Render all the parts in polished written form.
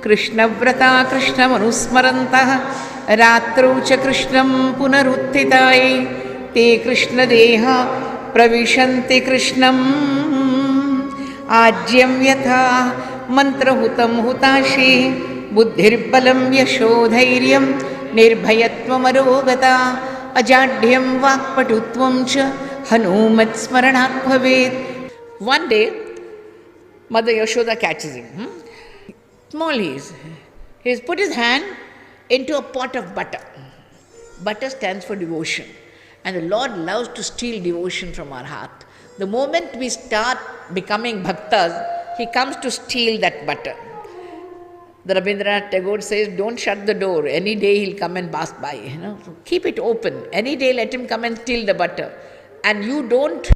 कृष्णव्रता कृष्णमनुस्मरन्तः रात्रौ च कृष्णं पुनरुत्थितायै ते कृष्णदेहा प्रविशन्ति कृष्णम् आज्यं यथा मन्त्रहुतं हुताशे बुद्धिर्बलं यशोधैर्यं निर्भयत्वमरोगता अजाड्यं वाक्पटुत्वं च हनुमत्स्मरणात् भवेत्. One day, Mother Yashoda catches him. Small he is. He has put his hand into a pot of butter. Butter stands for devotion. And the Lord loves to steal devotion from our heart. The moment we start becoming bhaktas, He comes to steal that butter. The Rabindranath Tagore says, don't shut the door. Any day He'll come and pass by. So keep it open. Any day let Him come and steal the butter. And you don't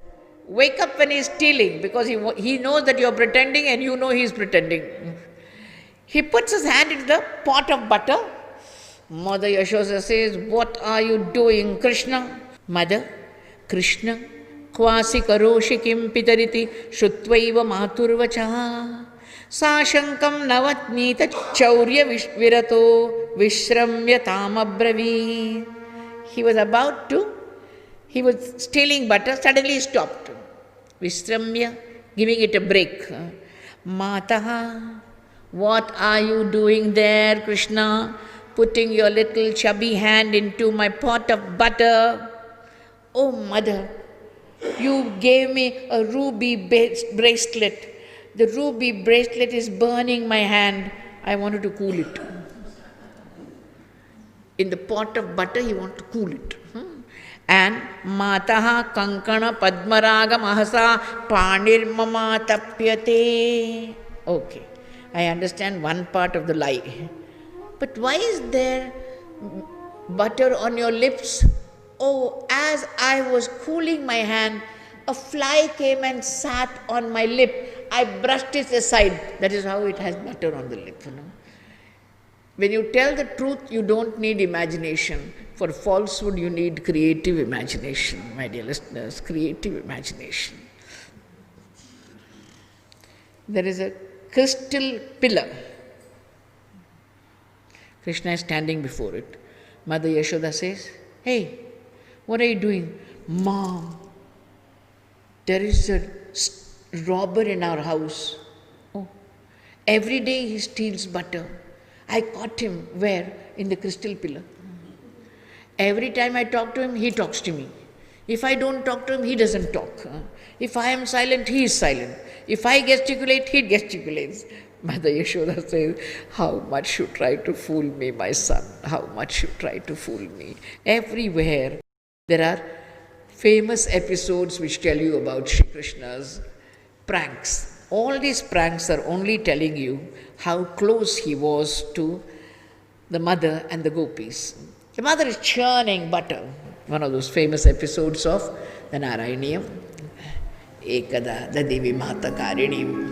wake up when He's stealing, because he knows that you're pretending and you know He's pretending. He puts his hand into the pot of butter. Mother Yashoda says, what are you doing, Krishna? Mother, Krishna, kvasi karoshi kim pitariti shutvaiva maturvacha sashankam navatnita chaurya virato vishramya tamabbravi. He was stealing butter, suddenly he stopped. Vishramya, giving it a break. Mataha, what are you doing there, Krishna? Putting your little chubby hand into my pot of butter. Oh, Mother, you gave me a ruby bracelet. The ruby bracelet is burning my hand. I wanted to cool it. In the pot of butter, he wanted to cool it. And Mataha Kankana Padmaraga Mahasa Panirmama Tapyate. Okay, I understand one part of the lie. But why is there butter on your lips? Oh, as I was cooling my hand, a fly came and sat on my lip. I brushed it aside. That is how it has butter on the lip. When you tell the truth, you don't need imagination. For falsehood, you need creative imagination, my dear listeners, creative imagination. There is a crystal pillar. Krishna is standing before it. Mother Yashoda says, hey, what are you doing? Mom, there is a robber in our house. Oh, every day he steals butter. I caught him. Where? In the crystal pillar. Every time I talk to him, he talks to me. If I don't talk to him, he doesn't talk. If I am silent, he is silent. If I gesticulate, he gesticulates. Mother Yashoda says, how much you try to fool me, my son. How much you try to fool me. Everywhere there are famous episodes which tell you about Shri Krishna's pranks. All these pranks are only telling you how close he was to the mother and the gopis. The mother is churning butter. One of those famous episodes of the Narayaniyam. Ekada dadivi mata karinim.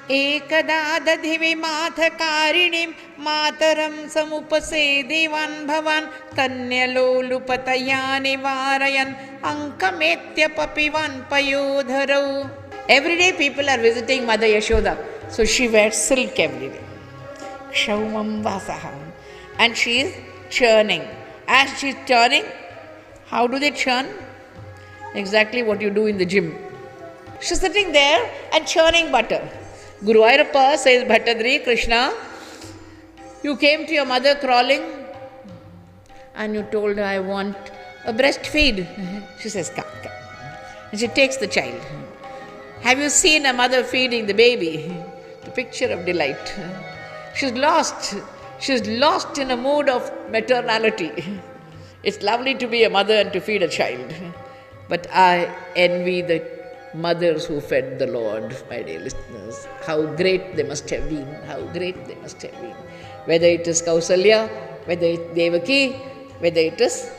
Ekada dadivi mata karinim mataram samupase devan bhavan kanyalolupatayani varayan ankametya papivan payodharau. Every day people are visiting Mother Yashoda. So she wears silk every day. Kshaumam vasaha. And she is churning. As she is churning, how do they churn? Exactly what you do in the gym. She is sitting there and churning butter. Guru Ayappa says, Bhattadri, Krishna, you came to your mother crawling and you told her, I want a breastfeed. She says, come, come. And she takes the child. Have you seen a mother feeding the baby? The picture of delight. She's lost. She's lost in a mood of maternality. It's lovely to be a mother and to feed a child. But I envy the mothers who fed the Lord, my dear listeners. How great they must have been. How great they must have been. Whether it is Kausalya, whether it is Devaki, whether it is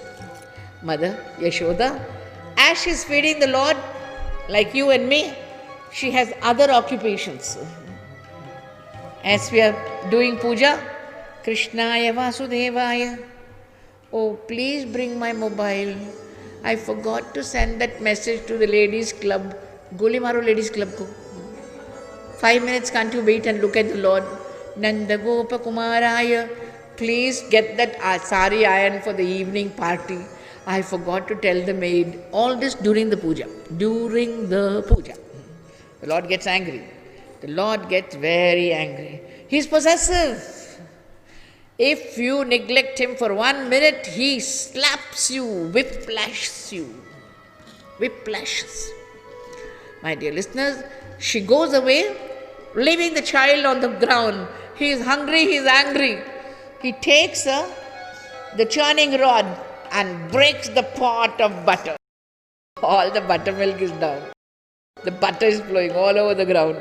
Mother Yashoda. As she's feeding the Lord, like you and me, she has other occupations. As we are doing puja, Krishnaya Vasudevaya. Oh, please bring my mobile. I forgot to send that message to the ladies' club. Goli Maro ladies' club ko. 5 minutes, can't you wait and look at the Lord? Nanda Gopa Kumaraya, please get that sari iron for the evening party. I forgot to tell the maid. All this during the puja. During the puja. The Lord gets angry. The Lord gets very angry. He's possessive. If you neglect him for 1 minute, he slaps you, whiplashes you. Whiplashes. My dear listeners, she goes away, leaving the child on the ground. He is hungry, he is angry. He takes the churning rod and breaks the pot of butter. All the buttermilk is down. The butter is flowing all over the ground.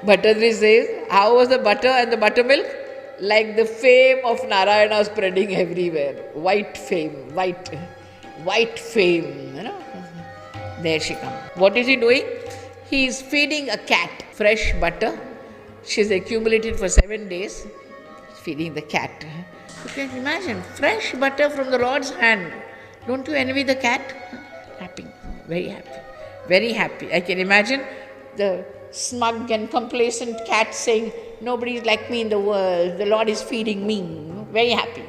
Bhattadri says, how was the butter and the buttermilk? Like the fame of Narayana spreading everywhere. White fame, white fame, you know. There she comes. What is he doing? He is feeding a cat fresh butter. She's accumulated for 7 days. Feeding the cat. You can imagine, fresh butter from the Lord's hand. Don't you envy the cat? Happy, very happy, very happy. I can imagine the smug and complacent cat saying, nobody is like me in the world. The Lord is feeding me. Very happy.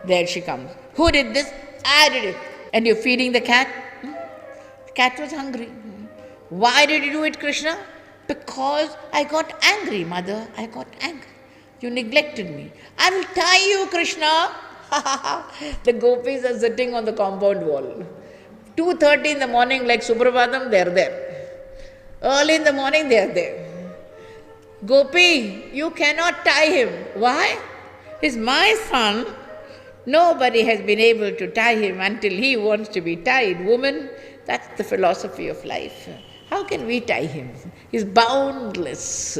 There she comes. Who did this? I did it. And you're feeding the cat? The cat was hungry. Why did you do it, Krishna? Because I got angry, mother. I got angry. You neglected me. I will tie you, Krishna. The gopis are sitting on the compound wall. 2:30 in the morning, like Suprabhatam, they are there. Early in the morning, they are there. Gopi, you cannot tie him. Why? He's my son. Nobody has been able to tie him until he wants to be tied. Woman, that's the philosophy of life. How can we tie him? He's boundless.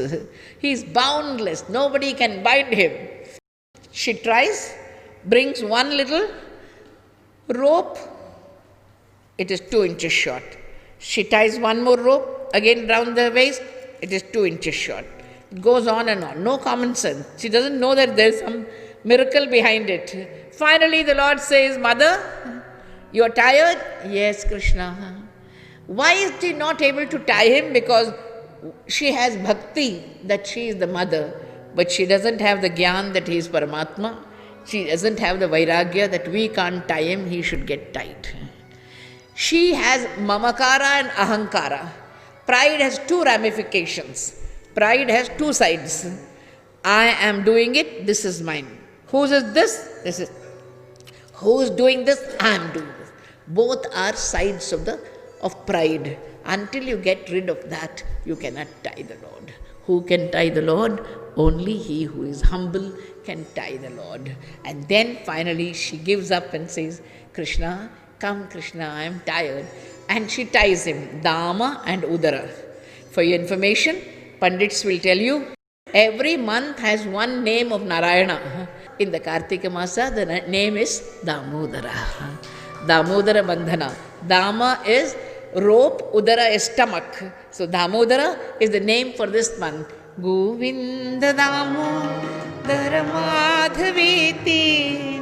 He's boundless. Nobody can bind him. She tries, brings one little rope. It is 2 inches short. She ties one more rope, again round the waist. It is 2 inches short. It goes on and on. No common sense. She doesn't know that there is some miracle behind it. Finally, the Lord says, Mother, you are tired? Yes, Krishna. Why is she not able to tie him? Because she has bhakti that she is the mother, but she doesn't have the gyan that he is Paramatma. She doesn't have the vairagya that we can't tie him, he should get tied. She has mamakara and ahankara. Pride has 2 ramifications. Pride has 2 sides. I am doing it, this is mine. Whose is this? This is. Who is doing this? I am doing this. Both are sides of pride. Until you get rid of that, you cannot tie the Lord. Who can tie the Lord? Only he who is humble can tie the Lord. And then finally she gives up and says, Krishna, come Krishna, I am tired. And she ties him, Dama and Udara. For your information, Pandits will tell you, every month has one name of Narayana. In the Kartika Masa, the name is Damodara. Damodara Bandhana. Dama is rope, Udara is stomach. So Damodara is the name for this month. Govinda Damodara Madhaveti.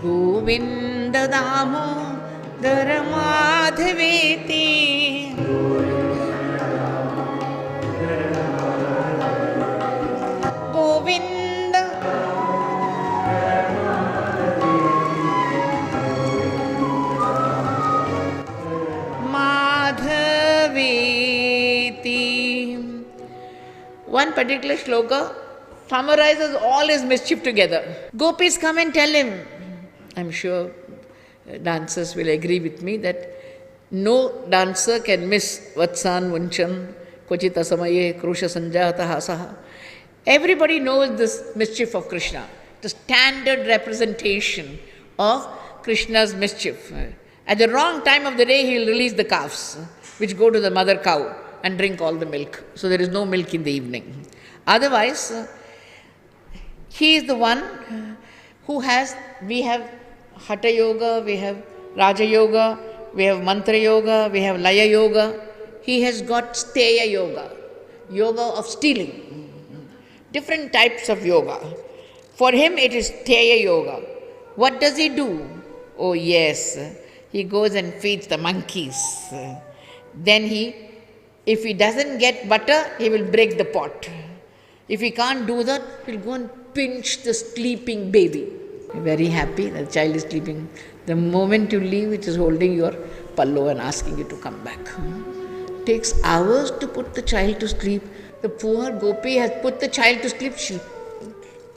Govinda Damodara Madhaveti. Govinda Madhaveti. One particular shloka summarizes all his mischief together. Gopis come and tell him, I'm sure dancers will agree with me that no dancer can miss Vatsan Vanchan, Kvachita Samaye, Krusha Sanjata Hasaha. Everybody knows this mischief of Krishna, the standard representation of Krishna's mischief. At the wrong time of the day, he will release the calves, which go to the mother cow and drink all the milk. So there is no milk in the evening. Otherwise, he is the one who has, we have Hatha Yoga, we have Raja Yoga, we have Mantra Yoga, we have Laya Yoga. He has got Steya Yoga, Yoga of stealing. different types of yoga. For him, it is Theya Yoga. What does he do? Oh, yes, he goes and feeds the monkeys. Then if he doesn't get butter, he will break the pot. If he can't do that, he'll go and pinch the sleeping baby. Very happy, the child is sleeping. The moment you leave, it is holding your pallo and asking you to come back. Takes hours to put the child to sleep. The poor gopi has put the child to sleep. She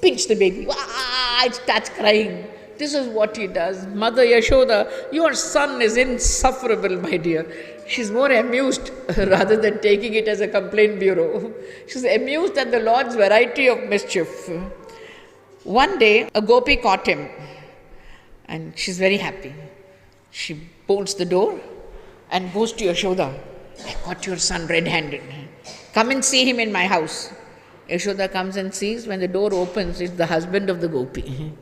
pinched the baby. It starts crying. This is what he does. Mother Yashoda, your son is insufferable, my dear. She's more amused rather than taking it as a complaint bureau. She's amused at the Lord's variety of mischief. One day, a gopi caught him and she's very happy. She bolts the door and goes to Yashoda. I caught your son red-handed. Come and see him in my house. Yashoda comes and sees. When the door opens, it's the husband of the gopi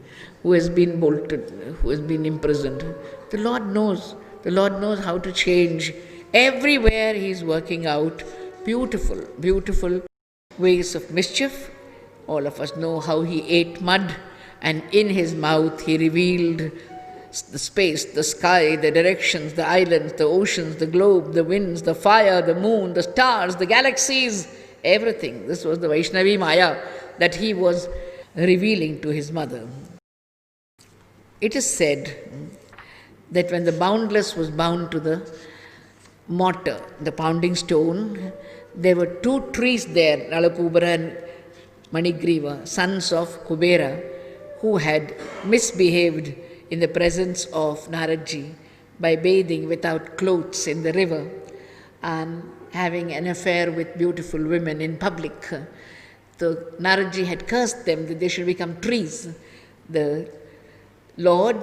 who has been bolted, who has been imprisoned. The Lord knows. The Lord knows how to change. Everywhere He's working out beautiful, beautiful ways of mischief. All of us know how He ate mud and in His mouth He revealed the space, the sky, the directions, the islands, the oceans, the globe, the winds, the fire, the moon, the stars, the galaxies, everything. This was the Vaishnavi Maya that He was revealing to His mother. It is said that when the boundless was bound to the mortar, the pounding stone, there were two trees there, Nalakubara and Manigriva, sons of Kubera, who had misbehaved in the presence of Naradji by bathing without clothes in the river and having an affair with beautiful women in public. The Naradji had cursed them that they should become trees. The Lord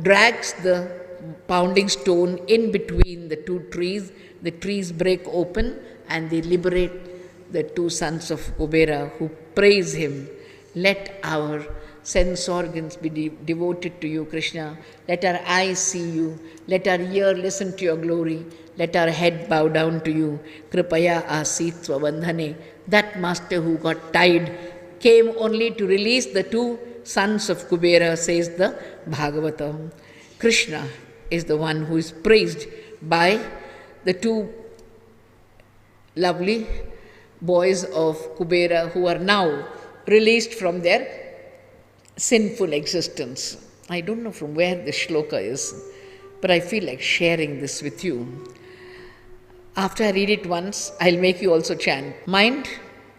drags the pounding stone in between the two trees break open and they liberate the two sons of Kubera who praise him. Let our sense organs be devoted to you, Krishna. Let our eyes see you. Let our ear listen to your glory. Let our head bow down to you. Kripaya asit svabandhane. That master who got tied came only to release the two sons of Kubera, says the Bhagavatam. Krishna is the one who is praised by the two lovely boys of Kubera who are now released from their sinful existence. I don't know from where the shloka is, but I feel like sharing this with you. After I read it once, I'll make you also chant. Mind,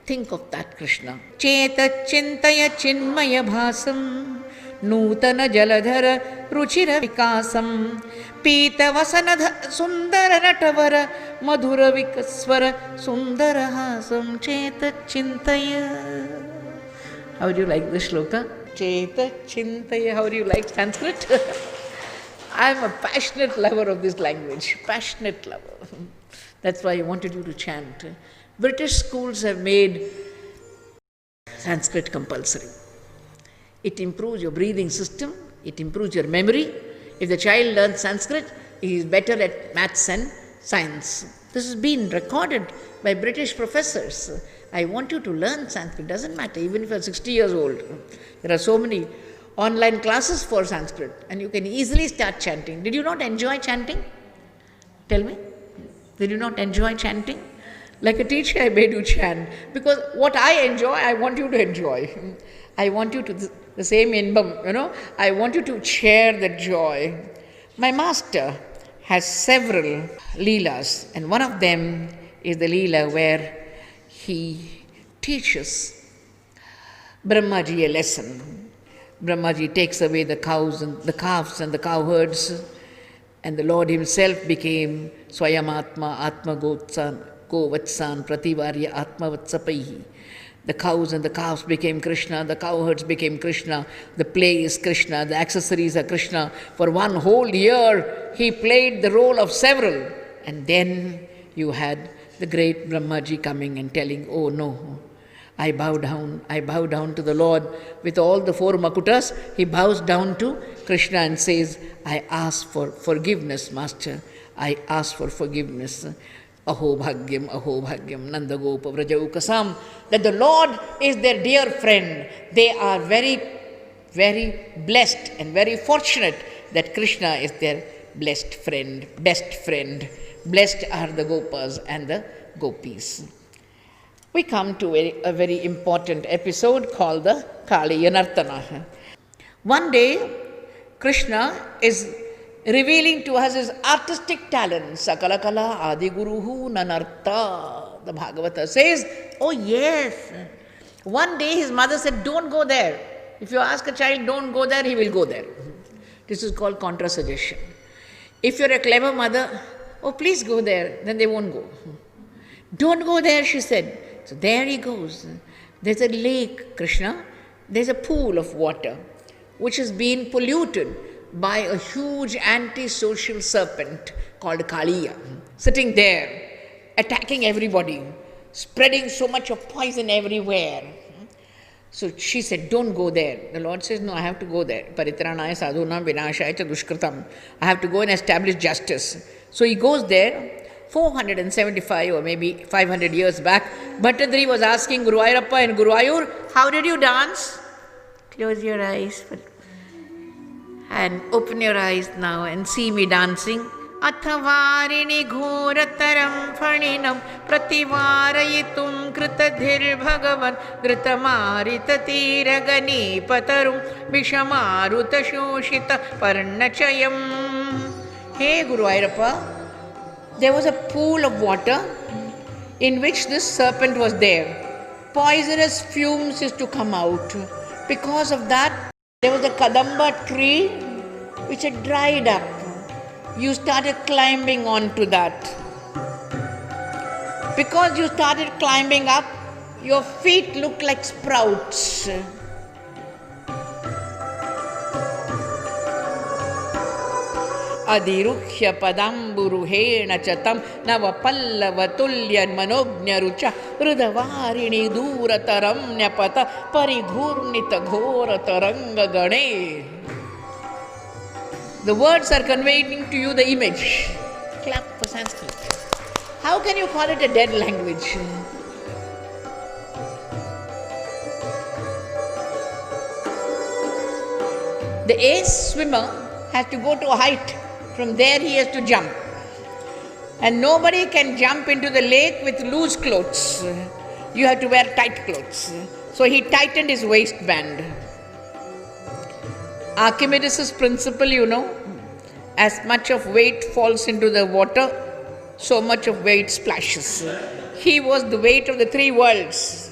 think of that Krishna. Cheta chintaya chinmaya bhasam nutana jaladhara ruchira vikasam pita vasanadha sundara natavara madhura vikaswara sundara hasam cheta chintaya. How do you like this shloka? Cheta chintaya. How do you like Sanskrit? I am a passionate lover of this language. Passionate lover. That's why I wanted you to chant. British schools have made Sanskrit compulsory. It improves your breathing system. It improves your memory. If the child learns Sanskrit, he is better at maths and science. This has been recorded by British professors. I want you to learn Sanskrit. Doesn't matter, even if you're 60 years old. There are so many online classes for Sanskrit, and you can easily start chanting. Did you not enjoy chanting? Tell me. Did you not enjoy chanting? Like a teacher, I made you chant. Because what I enjoy, I want you to enjoy. I want you to, the same inbam, I want you to share the joy. My master has several leelas, and one of them is the leela where he teaches Brahmaji a lesson. Brahmaji takes away the cows and the calves and the cowherds, and the Lord himself became Swayamatma Atma Govatsan Prativarya Atma Vatsapaihi. The cows and the calves became Krishna, the cowherds became Krishna, the play is Krishna, the accessories are Krishna. For one whole year, he played the role of several. And then you had the great Brahmaji coming and telling, oh no, I bow down to the Lord. With all the four Makutas, he bows down to Krishna and says, I ask for forgiveness, Master. I ask for forgiveness. Aho bhagyam, Nanda Gopa Vrajaukasam, that the Lord is their dear friend. They are very, very blessed and very fortunate that Krishna is their blessed friend, best friend. Blessed are the Gopas and the Gopis. We come to a very important episode called the Kaliya Nartana. One day, Krishna is revealing to us his artistic talents. Sakalakala Adiguruhu Nanartha. The Bhagavata says, oh yes. One day his mother said, don't go there. If you ask a child, don't go there, he will go there. This is called contra-suggestion. If you're a clever mother, oh please go there, then they won't go. Don't go there, she said. So there he goes. There's a lake, Krishna. There's a pool of water which has been polluted by a huge anti-social serpent called Kaliya, sitting there, attacking everybody, spreading so much of poison everywhere. So she said, don't go there. The Lord says, no, I have to go there. Paritranaya sadhunam vinashaya cha dushkritam. I have to go and establish justice. So he goes there. 475 or maybe 500 years back, Bhattadri was asking Guru Ayappa and Guru Ayur, how did you dance? Close your eyes and open your eyes now and see me dancing. Athavarini ghorataram phaninam prativarayitum kritadhir bhagavan gritamarita tiragani patarum vishamaruta shoshita parnachayam. Hey Guru Ayappa, there was a pool of water in which this serpent was there. Poisonous fumes used to come out. Because of that, there was a kadamba tree which had dried up. You started climbing onto that. Because you started climbing up, your feet looked like sprouts. Adirukhya padamburuhena chatam navapallavatullyan manognya rucha rudavarini durataram nyapata parigurnita ghora taranga gane. The words are conveying to you the image. Clap for Sanskrit. How can you call it a dead language? The ace swimmer has to go to a height. From there he has to jump. And nobody can jump into the lake with loose clothes. You have to wear tight clothes. So he tightened his waistband. Archimedes' principle, you know, as much of weight falls into the water, so much of weight splashes. He was the weight of the three worlds.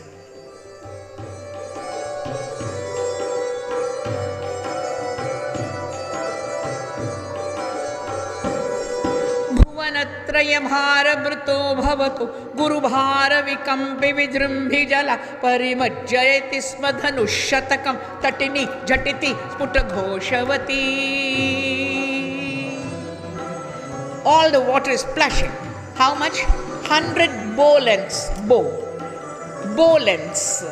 Bharabrito bhavatu Guru Bhara Vikampi Vidrumbhi Jala Parimajjayati Smadhanushatakam Tatini Jatiti Sputagoshavati. All the water is splashing. How much? 100 bow lengths. Bow lengths.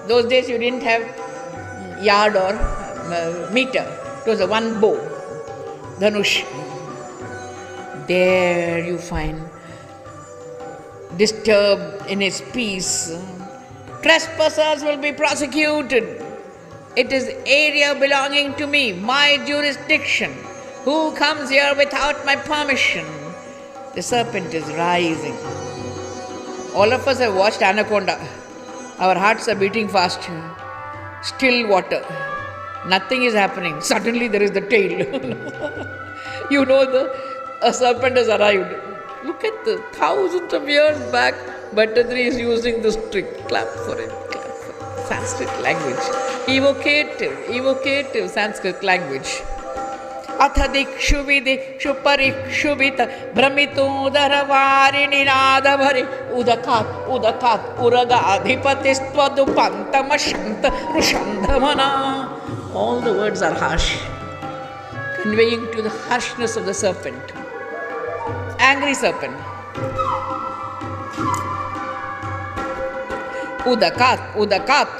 Those days you didn't have yard or meter. It was a one bow. Dhanush. There you find, disturbed in his peace. Trespassers will be prosecuted. It is area belonging to me, my jurisdiction. Who comes here without my permission? The serpent is rising. All of us have watched Anaconda. Our hearts are beating fast. Still water. Nothing is happening. Suddenly there is the tail. You know a serpent has arrived. Look at the thousands of years back, Bhattadri is using this trick. Clap for it. Clap for it. Sanskrit language. Evocative Sanskrit language. Athadikshu vidikshu parikshu vita brahmito dharavarini nadabhari udakat uragadhipatispadu rushandhamana. All the words are harsh, conveying to the harshness of the serpent. Angry serpent. Udakat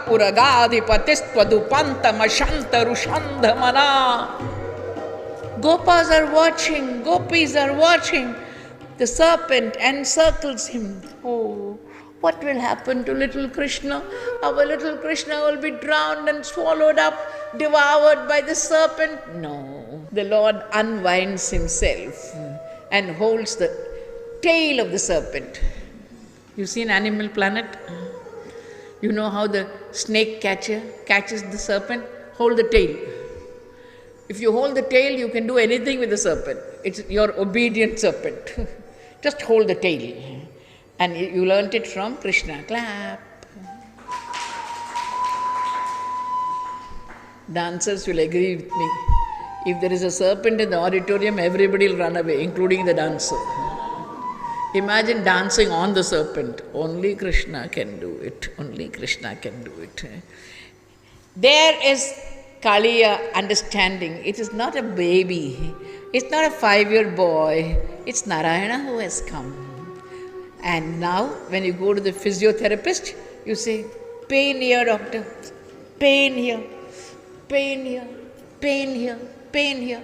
uragadhipatispadu rushandhamana. Gopas are watching, gopis are watching. the serpent encircles him. Oh, what will happen to little Krishna? Our little Krishna will be drowned and swallowed up, devoured by the serpent. No, the Lord unwinds himself and holds the tail of the serpent. You seen Animal Planet? You know how the snake catcher catches the serpent? Hold the tail. If you hold the tail, you can do anything with the serpent. It's your obedient serpent. Just hold the tail. And you learnt it from Krishna. Clap. Dancers will agree with me. If there is a serpent in the auditorium, everybody will run away, including the dancer. Imagine dancing on the serpent. Only Krishna can do it. Only Krishna can do it. There is Kaliya understanding. It is not a baby. It's not a 5-year boy. It's Narayana who has come. And now, when you go to the physiotherapist, you say, pain here, doctor. Pain here. Pain here. Pain here. Pain here.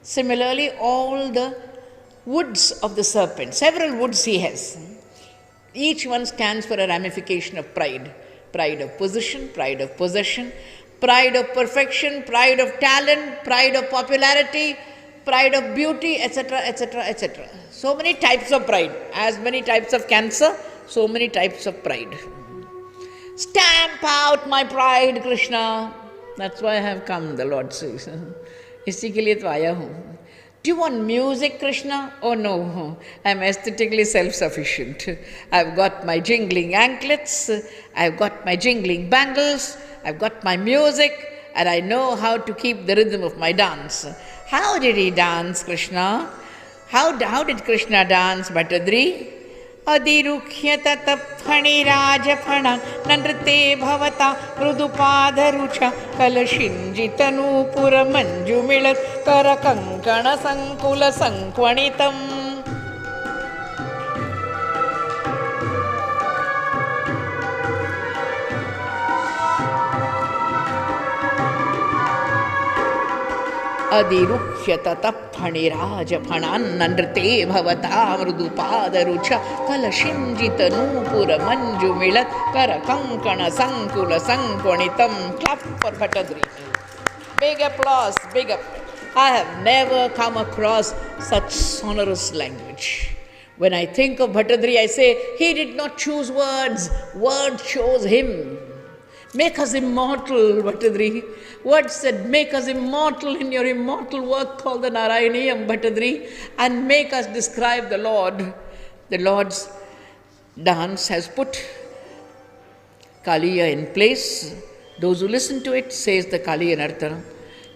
Similarly, all the woods of the serpent, several woods he has. Each one stands for a ramification of pride. Pride of position, pride of possession, pride of perfection, pride of talent, pride of popularity, pride of beauty, etc., etc., etc. So many types of pride. As many types of cancer, so many types of pride. Stamp out my pride, Krishna. That's why I have come, the Lord says. इसी के लिए तो आया हूँ. Do you want music, Krishna? Oh no, I'm aesthetically self-sufficient. I've got my jingling anklets, I've got my jingling bangles, I've got my music, and I know how to keep the rhythm of my dance. How did he dance, Krishna? How did Krishna dance, Bhattadri? Adirukhyata tapphani rajaphana nandrite bhavata mrudupadharucha kalashinjitanu manjumilat karakankana sankula sankwanitam. Adirukhyata taphani rajaphana nandrite bhavata mrudupadharucha kalashinjitanu manjumilat karakankana sankula sankwanitam. Clap for Bhattadri. Big applause, big applause. I have never come across such sonorous language. When I think of Bhattadri, I say, he did not choose words, words chose him. Make us immortal, Bhattadri. Words said, make us immortal in your immortal work called the Narayaniyam, Bhattadri, and make us describe the Lord. The Lord's dance has put Kaliya in place. Those who listen to it, says the Kaliya Nartana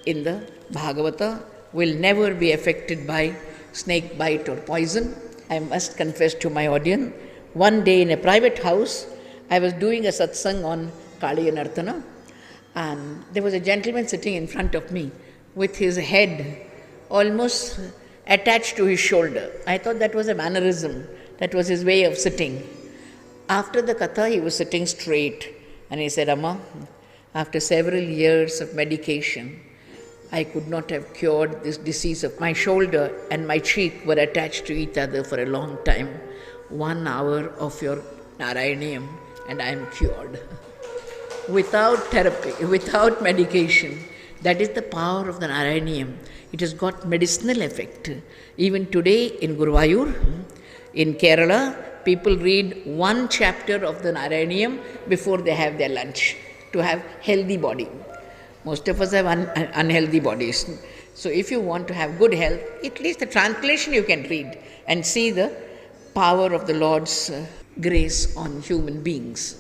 in the Bhagavata, will never be affected by snake bite or poison. I must confess to my audience, one day in a private house, I was doing a satsang on Kaliya Nartana, and there was a gentleman sitting in front of me with his head almost attached to his shoulder. I thought that was a mannerism, that was his way of sitting. After the katha, he was sitting straight, and he said, Amma, after several years of medication, I could not have cured this disease of my shoulder and my cheek were attached to each other for a long time. 1 hour of your Narayaniyam and I am cured. Without therapy, without medication. That is the power of the Narayaniyam. It has got medicinal effect. Even today in Guruvayur, in Kerala, people read 1 chapter of the Narayaniyam before they have their lunch to have healthy body. Most of us have unhealthy bodies. So if you want to have good health, at least the translation you can read and see the power of the Lord's grace on human beings.